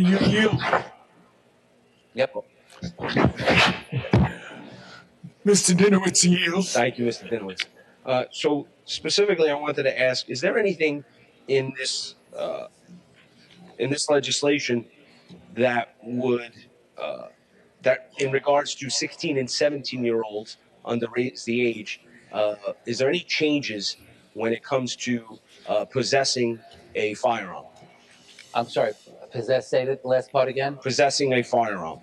You yield. Yep. Mr. Dinowitz yields. Thank you, Mr. Dinowitz. So specifically, I wanted to ask: is there anything in this legislation that would that, in regards to 16 and 17-year-olds underage the age, is there any changes when it comes to possessing a firearm? I'm sorry. Say the last part again. Possessing a firearm.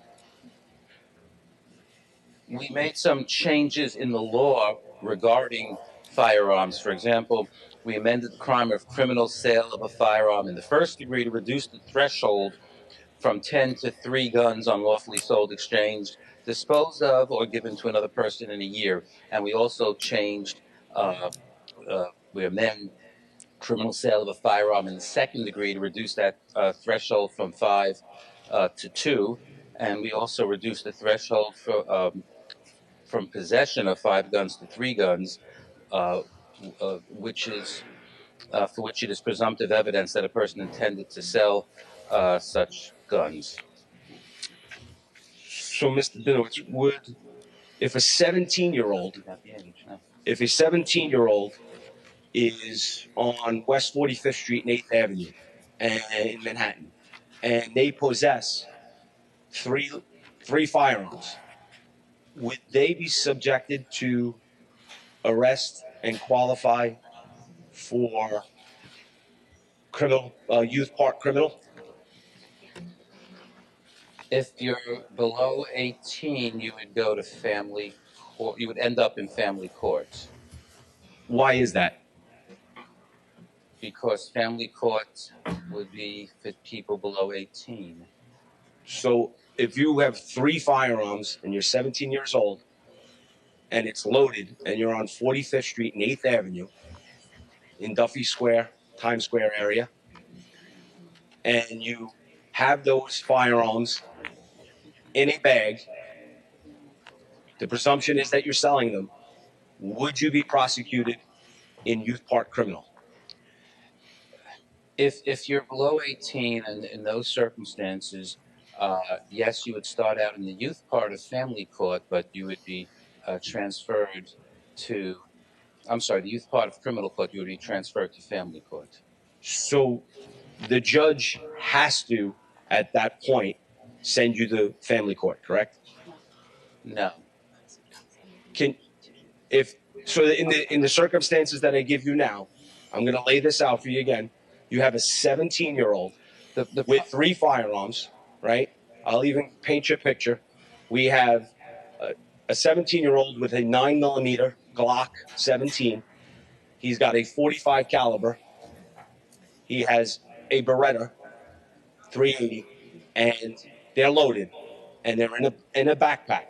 We made some changes in the law regarding firearms. For example, we amended the crime of criminal sale of a firearm in the first degree to reduce the threshold from 10 to 3 guns unlawfully sold, exchanged, disposed of, or given to another person in a year. And we also changed, we amend criminal sale of a firearm in the second degree to reduce that threshold from 5 to 2. And we also reduced the threshold from possession of 5 guns to 3 guns, which is for which it is presumptive evidence that a person intended to sell such guns. So, Mr. Dinowitz, if a 17-year-old is on West 45th Street and 8th Avenue in Manhattan, and they possess three firearms, would they be subjected to arrest and qualify for criminal youth park criminal? If you're below 18, you would go to family court. You would end up in family court. Why is that? Because family court would be for people below 18. So if you have 3 firearms and you're 17 years old and it's loaded and you're on 45th Street and 8th Avenue in Duffy Square, Times Square area, and you have those firearms in a bag, the presumption is that you're selling them. Would you be prosecuted in youth park criminal? If you're below 18 and in those circumstances, yes, you would start out in the youth part of family court, but you would be transferred to, I'm sorry, the youth part of criminal court, you would be transferred to family court. So the judge has to, at that point, send you to family court, correct? No. In the circumstances that I give you now, I'm going to lay this out for you again. You have a 17-year-old with 3 firearms, right? I'll even paint you a picture. We have a 17-year-old with a 9mm Glock 17. He's got a .45 caliber. He has a Beretta 380, and they're loaded, and they're in a backpack.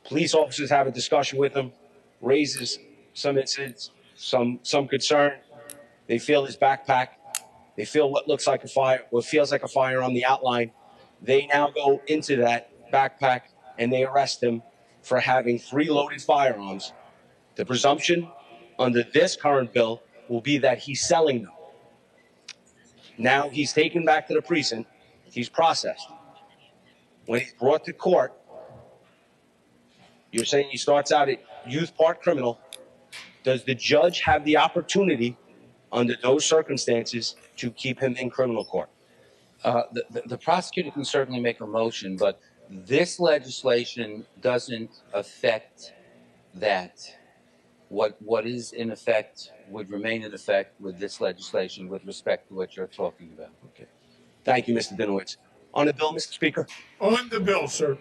Police officers have a discussion with him, raises some incidents, some concern. They feel his backpack. They feel what feels like a fire on the outline. They now go into that backpack and they arrest him for having 3 loaded firearms. The presumption under this current bill will be that he's selling them. Now he's taken back to the precinct. He's processed. When he's brought to court, you're saying he starts out at youth park criminal. Does the judge have the opportunity under those circumstances to keep him in criminal court? The prosecutor can certainly make a motion, but this legislation doesn't affect that. What is in effect would remain in effect with this legislation with respect to what you're talking about. Okay. Thank you, Mr. Dinowitz. On the bill, Mr. Speaker? On the bill, sir.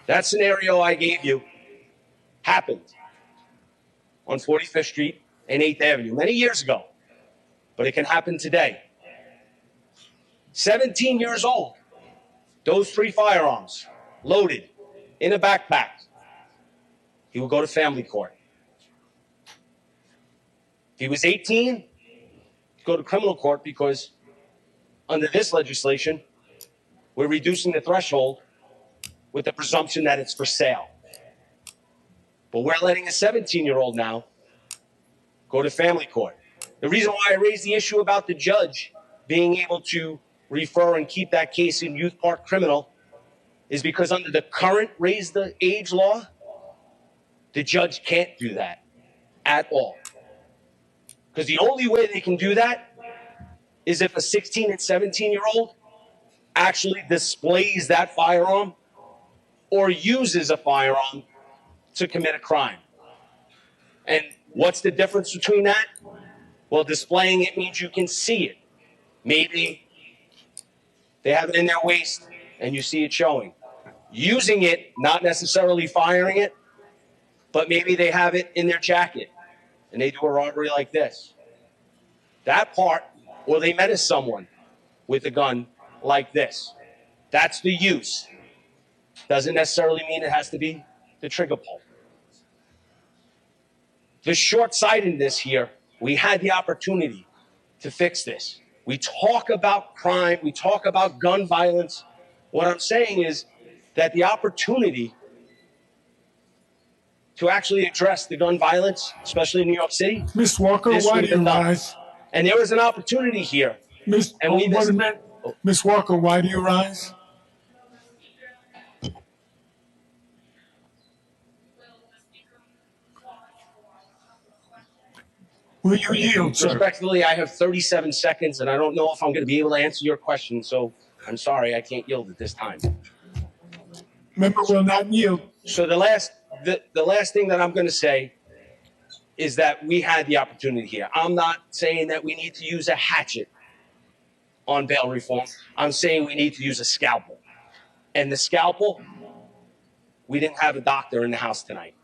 That scenario I gave you happened on 45th Street and 8th Avenue many years ago, but it can happen today. 17 years old, those 3 firearms loaded in a backpack. He will go to family court. If he was 18, he'd go to criminal court because under this legislation, we're reducing the threshold with the presumption that it's for sale. But we're letting a 17-year-old now go to family court. The reason why I raised the issue about the judge being able to refer and keep that case in youth part criminal is because under the current raise the age law, the judge can't do that at all. Because the only way they can do that is if a 16 and 17-year-old actually displays that firearm or uses a firearm to commit a crime. And what's the difference between that? Well, displaying it means you can see it. Maybe they have it in their waist and you see it showing. Using it, not necessarily firing it, but maybe they have it in their jacket and they do a robbery like this. That part, or they menace someone with a gun like this. That's the use. Doesn't necessarily mean it has to be the trigger pull. The short-sightedness here, we had the opportunity to fix this. We talk about crime, we talk about gun violence. What I'm saying is that the opportunity to actually address the gun violence, especially in New York City, Miss Walker, this why would do have been you done. rise? And there was an opportunity here. Miss, And we wait missed a it. minute. Miss Walker, why do you rise? Will you yield, sir? Respectfully, I have 37 seconds, and I don't know if I'm going to be able to answer your question, so I'm sorry, I can't yield at this time. Member will not yield. So the last thing that I'm going to say is that we had the opportunity here. I'm not saying that we need to use a hatchet on bail reform. I'm saying we need to use a scalpel. And the scalpel, we didn't have a doctor in the house tonight.